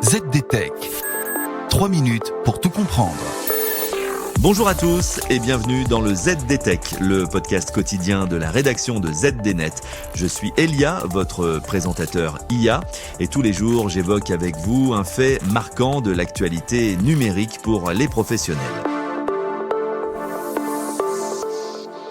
ZDTech. 3 minutes pour tout comprendre. Bonjour à tous et bienvenue dans le ZDTech, le podcast quotidien de la rédaction de ZDNet. Je suis Elia, votre présentateur IA, et tous les jours j'évoque avec vous un fait marquant de l'actualité numérique pour les professionnels.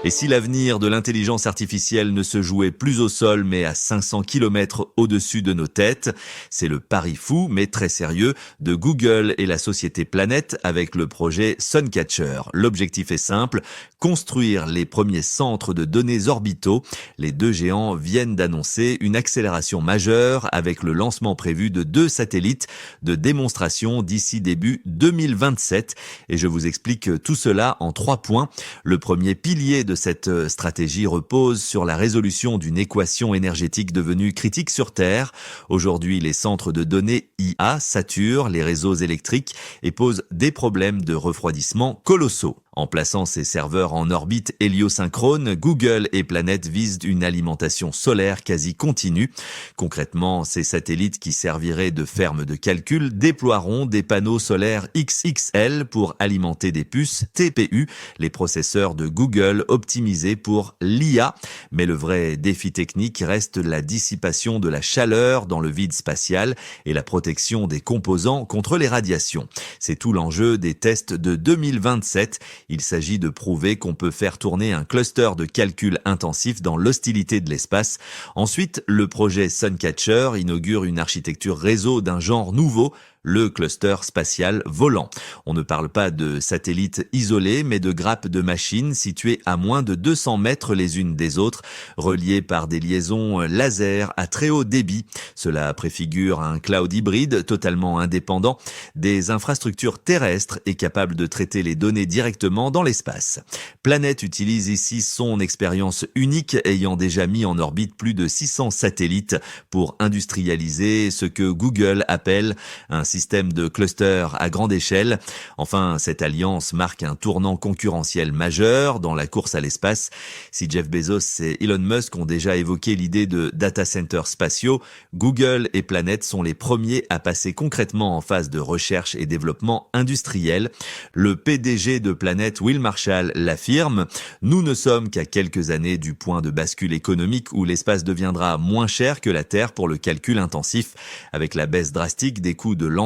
Et si l'avenir de l'intelligence artificielle ne se jouait plus au sol mais à 500 km au-dessus de nos têtes, c'est le pari fou mais très sérieux de Google et la société Planet avec le projet Suncatcher. L'objectif est simple, construire les premiers centres de données orbitaux. Les deux géants viennent d'annoncer une accélération majeure avec le lancement prévu de 2 satellites de démonstration d'ici début 2027. Et je vous explique tout cela en 3 points. Le premier pilier de cette stratégie repose sur la résolution d'une équation énergétique devenue critique sur Terre. Aujourd'hui, les centres de données IA saturent les réseaux électriques et posent des problèmes de refroidissement colossaux. En plaçant ses serveurs en orbite héliosynchrone, Google et Planet visent une alimentation solaire quasi continue. Concrètement, ces satellites qui serviraient de ferme de calcul déploieront des panneaux solaires XXL pour alimenter des puces TPU, les processeurs de Google optimisés pour l'IA. Mais le vrai défi technique reste la dissipation de la chaleur dans le vide spatial et la protection des composants contre les radiations. C'est tout l'enjeu des tests de 2027. Il s'agit de prouver qu'on peut faire tourner un cluster de calcul intensif dans l'hostilité de l'espace. Ensuite, le projet Suncatcher inaugure une architecture réseau d'un genre nouveau, le cluster spatial volant. On ne parle pas de satellites isolés, mais de grappes de machines situées à moins de 200 mètres les unes des autres, reliées par des liaisons laser à très haut débit. Cela préfigure un cloud hybride totalement indépendant des infrastructures terrestres et capable de traiter les données directement dans l'espace. Planet utilise ici son expérience unique, ayant déjà mis en orbite plus de 600 satellites pour industrialiser ce que Google appelle un système de cluster à grande échelle. Enfin, cette alliance marque un tournant concurrentiel majeur dans la course à l'espace. Si Jeff Bezos et Elon Musk ont déjà évoqué l'idée de data centers spatiaux, Google et Planet sont les premiers à passer concrètement en phase de recherche et développement industriel. Le PDG de Planet, Will Marshall, l'affirme. Nous ne sommes qu'à quelques années du point de bascule économique où l'espace deviendra moins cher que la Terre pour le calcul intensif. Avec la baisse drastique des coûts de lancement,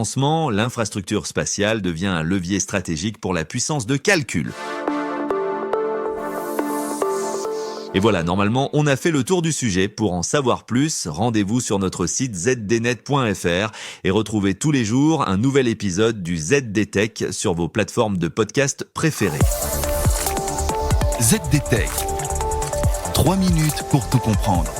l'infrastructure spatiale devient un levier stratégique pour la puissance de calcul. Et voilà, normalement, on a fait le tour du sujet. Pour en savoir plus, rendez-vous sur notre site zdnet.fr et retrouvez tous les jours un nouvel épisode du ZDTech sur vos plateformes de podcast préférées. ZDTech. 3 minutes pour tout comprendre.